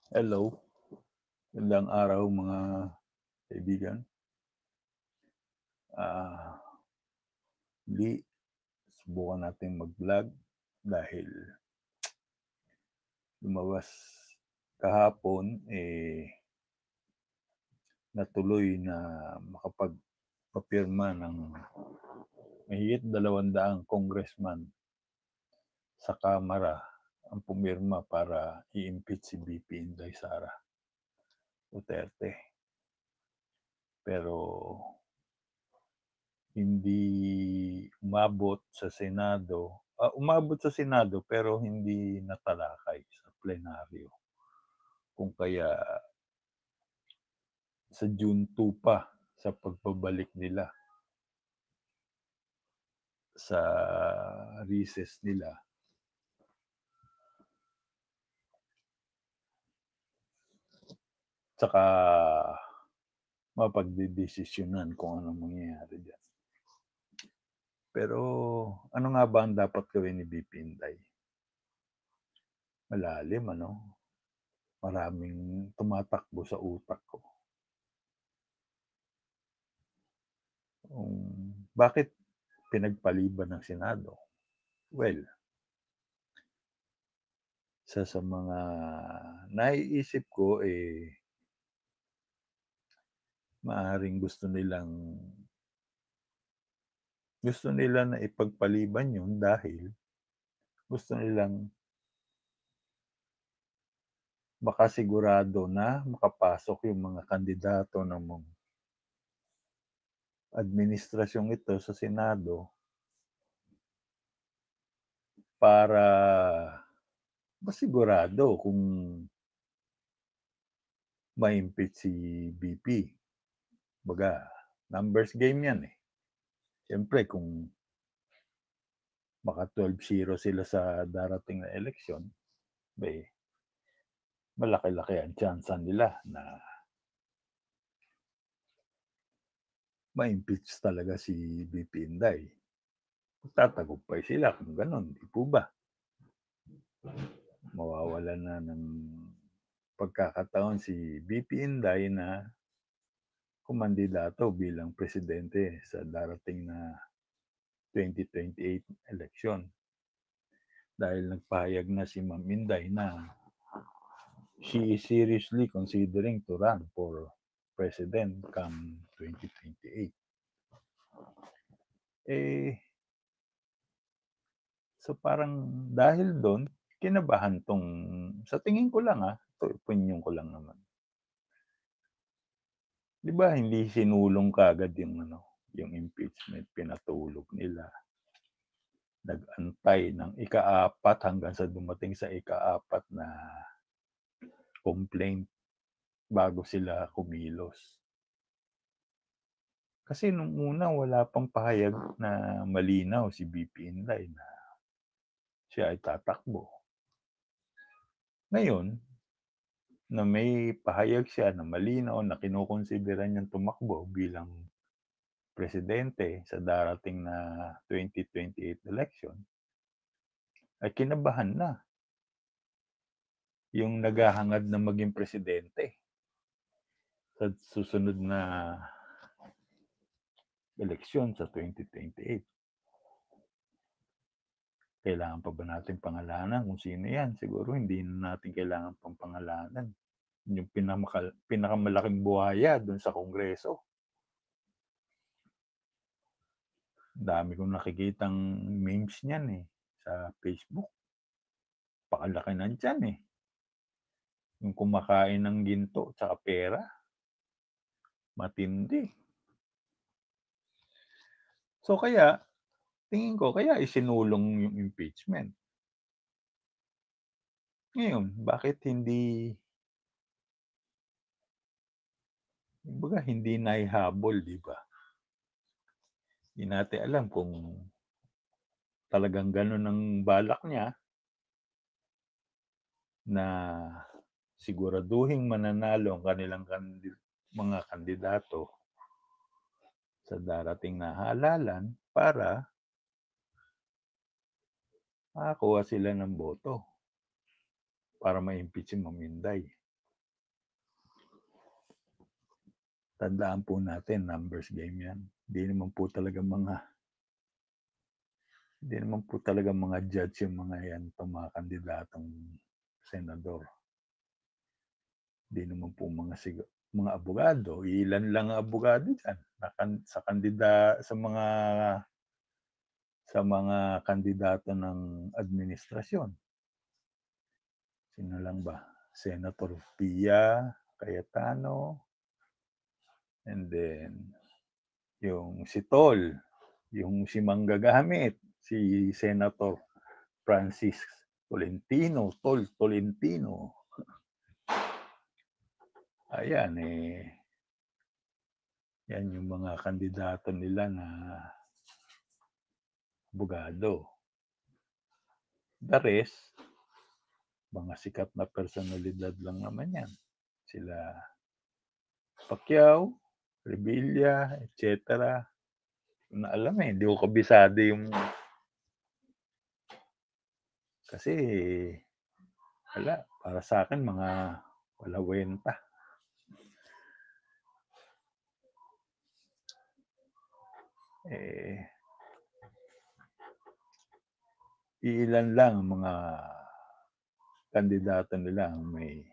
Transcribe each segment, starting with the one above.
Hello, magandang araw mga kaibigan. Ah, Muli subukan natin mag-vlog dahil lumabas kahapon, natuloy na makapagpapirma ng mahigit 200 congressman sa Kamara ang pumirma para i-impeach si VP Inday Sara Duterte. Pero hindi umabot sa Senado pero hindi natalakay sa plenaryo. Kung kaya sa June 2 pa sa pagbabalik nila sa recess nila, tsaka mapagdedesisyonan kung anong mangyayari diyan. Pero ano nga ba ang dapat gawin ni BP Inday? Malalim ano? Maraming tumatakbo sa utak ko. Bakit pinagpaliban ng Senado? Well, sa mga naiisip ko, maaaring gusto nila na ipagpaliban yun dahil gusto nilang makasigurado na makapasok yung mga kandidato ng administrasyong ito sa Senado para masigurado kung ma-impeach si BP. Baga, numbers game yan eh. Siyempre, kung maka 12-0 sila sa darating na eleksyon, malaki-laki ang tsansa nila na ma-impeach talaga si BP Inday. Magtatagumpay sila kung gano'n, di po ba? Mawawalan na ng pagkakataon si BP Inday na kumandidato bilang presidente sa darating na 2028 eleksyon. Dahil nagpahayag na si Ma'am Inday na she is seriously considering to run for president come 2028. So parang dahil doon, kinabahan sa tingin ko lang ito opinyon ko lang naman. Di ba hindi sinulong kaagad yung impeachment, pinatulog nila. Nag-antay ng ika-4 hanggang sa dumating sa ika-4 na complaint bago sila kumilos. Kasi nung una wala pang pahayag na malinaw si BP Inday na siya ay tatakbo. Ngayon, na may pahayag siya na malinaw na kinukonsidera niyang tumakbo bilang presidente sa darating na 2028 election, ay kinabahan na yung naghahangad na maging presidente sa susunod na eleksyon sa 2028. Kailangan pa ba natin pangalanan kung sino yan? Siguro hindi na natin kailangan pang pangalanan. Yung pinakamalaking buhaya doon sa Kongreso. Dami kong nakikitang memes niyan sa Facebook. Pakalaki na tiyan Yung kumakain ng ginto tsaka pera. Matindi. So kaya, tingin ko, kaya isinulong yung impeachment. Ngayon, bakit hindi naihabol, di ba? Hindi natin alam kung talagang ganun ang balak niya na siguraduhing mananalo ang kanilang mga kandidato sa darating na halalan para makakuha sila ng boto para ma-impeach si Ma'am Inday. tandaan po natin, numbers game yan. Hindi naman po talaga mga judge yung mga yan, itong mga kandidatong senador. Hindi naman po mga abogado. Ilan lang ang abogado dyan sa mga kandidato ng administrasyon. Sino lang ba? Senator Pia Cayetano, and then yung si Tol, yung si Manggagamit, si Senator Francis Tolentino, Tolentino. Ayan yan yung mga kandidato nila na abogado. The rest, mga sikat na personalidad lang naman yan. Sila Pacquiao, Revilla, etc. Na alam hindi ko kabisado yung kasi wala, para sa akin mga wala wenta. Ilan lang ang mga kandidato nila may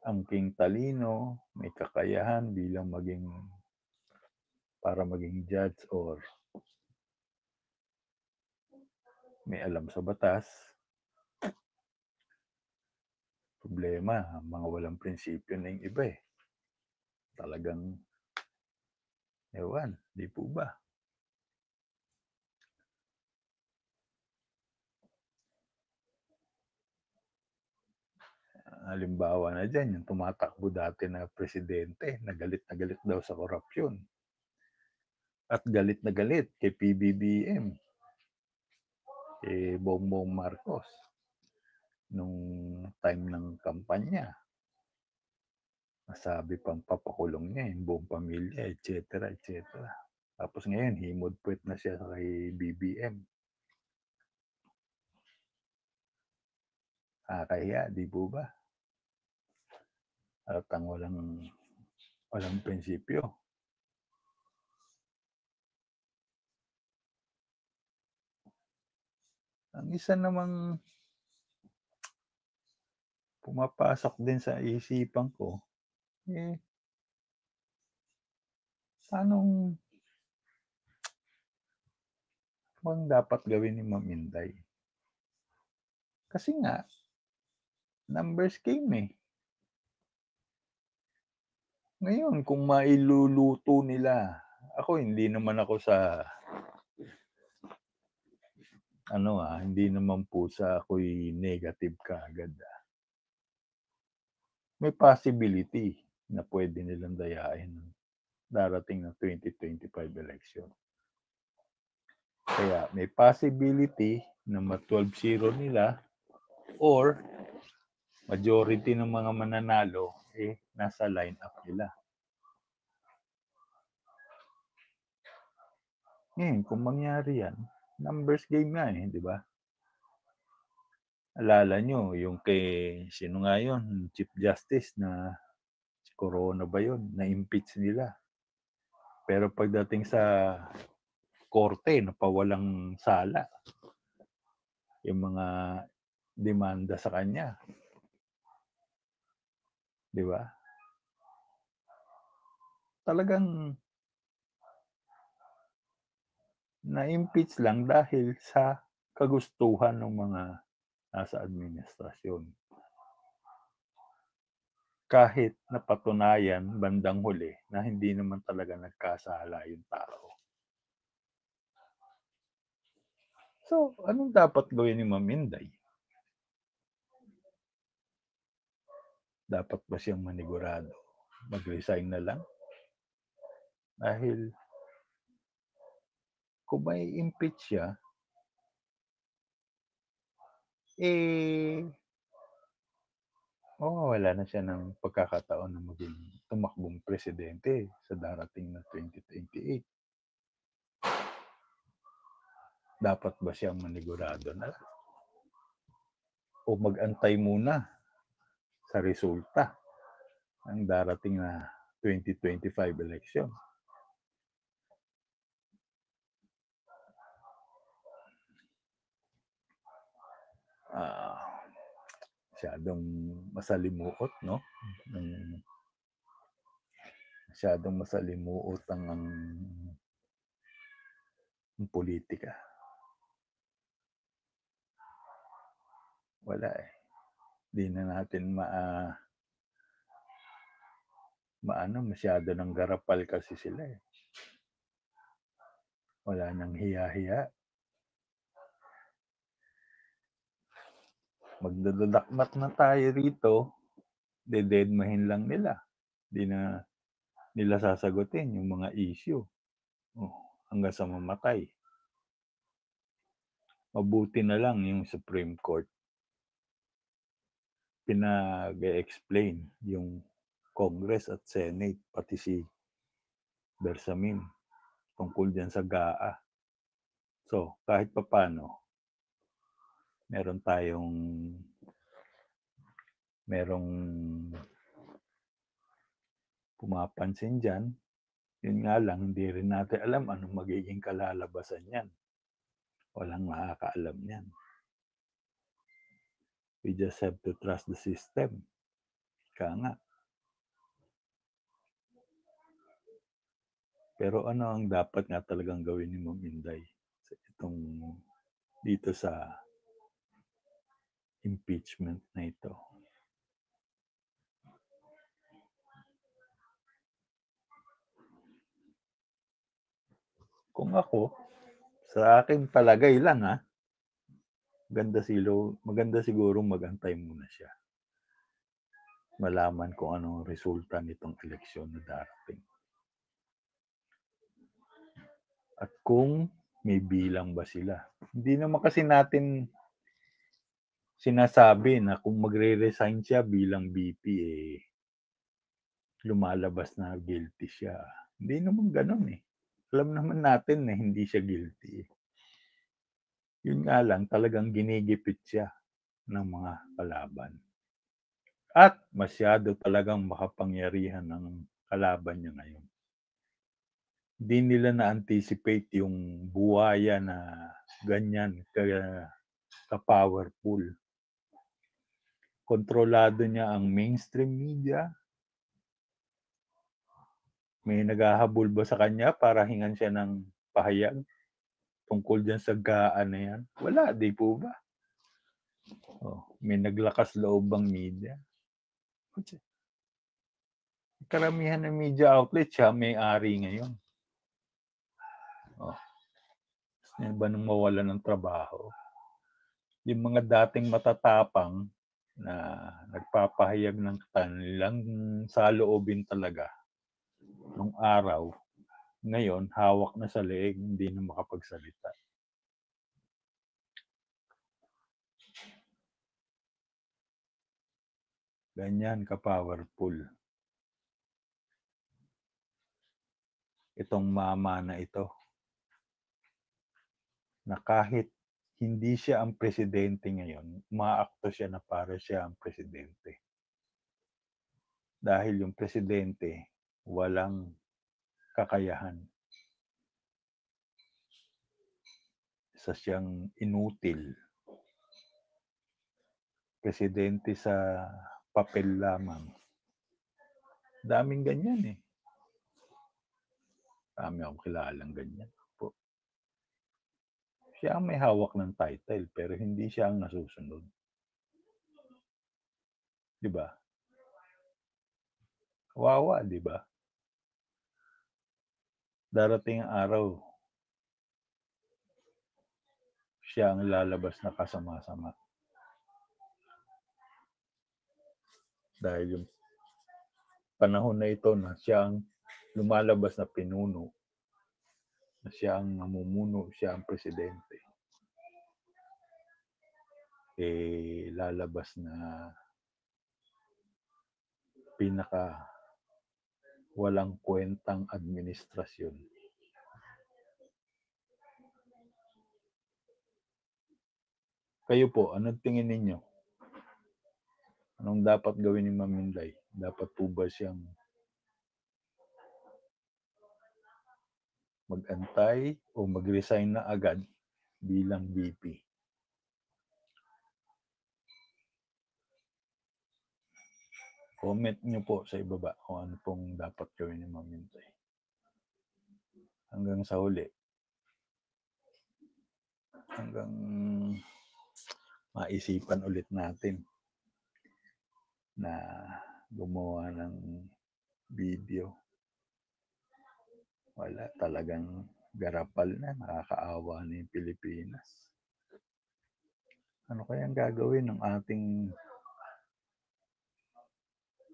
angking talino, may kakayahan para maging judge or may alam sa batas. Problema, mga walang prinsipyo na yung iba Talagang, ewan, di po ba? Halimbawa na dyan, yung tumatakbo dati na presidente, na galit daw sa korupsyon. At galit na galit kay PBBM, kay Bongbong Marcos, nung time ng kampanya. Nasabi pang papakulong niya yung buong pamilya, etc. etc. Tapos ngayon, himod-puwet na siya kay BBM. Kaya, di po ba? At ang walang prinsipyo. Ang isa namang pumapasok din sa isipan ko, paano bang dapat gawin ni Ma'am Inday? Kasi nga, numbers game Ngayon, kung mailuluto nila, hindi naman ako sa hindi naman po sa ako'y negative kaagad. May possibility na pwede nilang dayain ng darating na 2025 election. Kaya may possibility na ma-12-0 nila or majority ng mga mananalo nasa line-up nila. Kung mangyari yan, numbers game nga di ba? Alala nyo, yung sino nga yun, Chief Justice na si Corona ba yun, na-impeach nila. Pero pagdating sa korte, napawalang sala yung mga demanda sa kanya. Di ba? Talagang na-impeach lang dahil sa kagustuhan ng mga nasa administrasyon. Kahit napatunayan bandang huli na hindi naman talaga nagkasala yung tao. So, anong dapat gawin ni Ma'am Inday? Dapat ba siyang manigurado? Mag-resign na lang? Dahil kung may impeach siya, wala na siya ng pagkakataon na maging tumakbong presidente sa darating na 2028. Dapat ba siyang manigurado na lang? O mag-antay muna sa resulta ng darating na 2025 election. Masyadong masalimuot, no? Masyadong masalimuot ang politika. Wala eh. Di na natin masyado ng garapal kasi sila eh. Wala nang hiya-hiya. Magdadadakmat na tayo rito, dededmahin lang nila. Di na nila sasagutin yung mga issue. Hanggang sa mamatay. Mabuti na lang yung Supreme Court. Pinag-explain yung Congress at Senate, pati si Bersamin, tungkol dyan sa GAA. So, kahit papano, merong pumapansin dyan. Yun nga lang, hindi rin natin alam anong magiging kalalabasan yan. Walang makakaalam yan. We just have to trust the system. Ika nga. Pero ano ang dapat nga talagang gawin ni Ma'am Inday dito sa impeachment na ito? Kung ako, sa aking palagay lang maganda siguro magantay muna siya. Malaman kung anong resulta nitong eleksyon na darating. At kung may bilang ba sila. Hindi naman kasi natin sinasabi na kung magre-resign siya bilang VP, lumalabas na guilty siya. Hindi naman ganun eh. Alam naman natin na hindi siya guilty. Yun nga lang, talagang ginigipit siya ng mga kalaban. At masyado talagang makapangyarihan ng kalaban niya ngayon. Hindi nila na-anticipate yung buhaya na ganyan ka-powerful. Kontrolado niya ang mainstream media. May naghahabol ba sa kanya para hingan siya ng pahayag tungkol dyan sa GAA na yan? Wala, di po ba? May naglakas loob bang media? Karamihan ng media outlet siya may-ari ngayon. Yan ba nung mawala ng trabaho? Yung mga dating matatapang na nagpapahayag ng kanilang saloobin talaga nung araw, ngayon hawak na sa leeg, hindi na makapagsalita. Ganyan ka-powerful itong mama na ito, na kahit hindi siya ang presidente ngayon, umaakto siya na para siya ang presidente. Dahil yung presidente walang kakayahan. Isa siyang inutil. Presidente sa papel lamang. Daming ganyan eh. Dami akong kilalang ganyan po. Siya ang may hawak ng title pero hindi siya ang nasusunod. Di ba? Kawawa, di ba? Darating ang araw, siya ang lalabas na kasama-sama. Dahil yung panahon na ito na siya ang lumalabas na pinuno, na siya ang namumuno, siya ang presidente, lalabas na pinaka walang kwentang administrasyon. Kayo po, anong tingin ninyo? Anong dapat gawin ni Ma'am Inday? Dapat po ba siyang mag-antay o mag-resign na agad bilang VP. Comment nyo po sa ibaba kung ano pong dapat gawin ni Ma'am Minday. Hanggang sa huli. Hanggang maisipan ulit natin na gumawa ng video. Wala, talagang garapal na, nakakaawa na yung Pilipinas. Ano kayang gagawin ng ating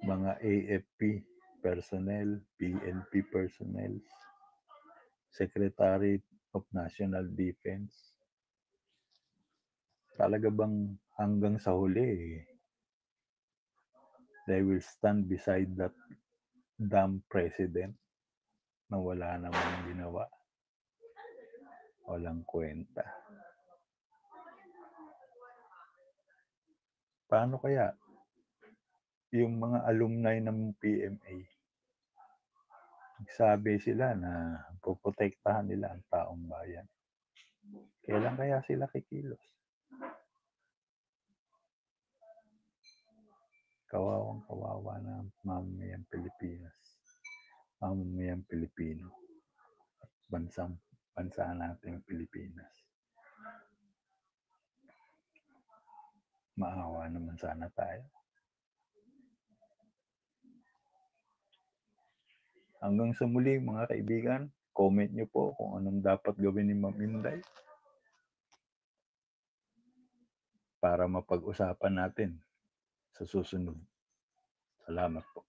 mga AFP personnel, PNP personnel, Secretary of National Defense? Talaga bang hanggang sa huli, they will stand beside that damn president na wala namang ginawa? Walang kwenta. Paano kaya yung mga alumni ng PMA? Nagsabi sila na poprotektahan nila ang taong bayan. Kailan kaya sila kikilos? Kawawang kawawa na mamamayang Pilipinas. Mamamayang Pilipino. At bansa nating Pilipinas. Maawa naman sana tayo. Hanggang sa muli mga kaibigan, comment nyo po kung anong dapat gawin ni Ma'am Inday para mapag-usapan natin sa susunod. Salamat po.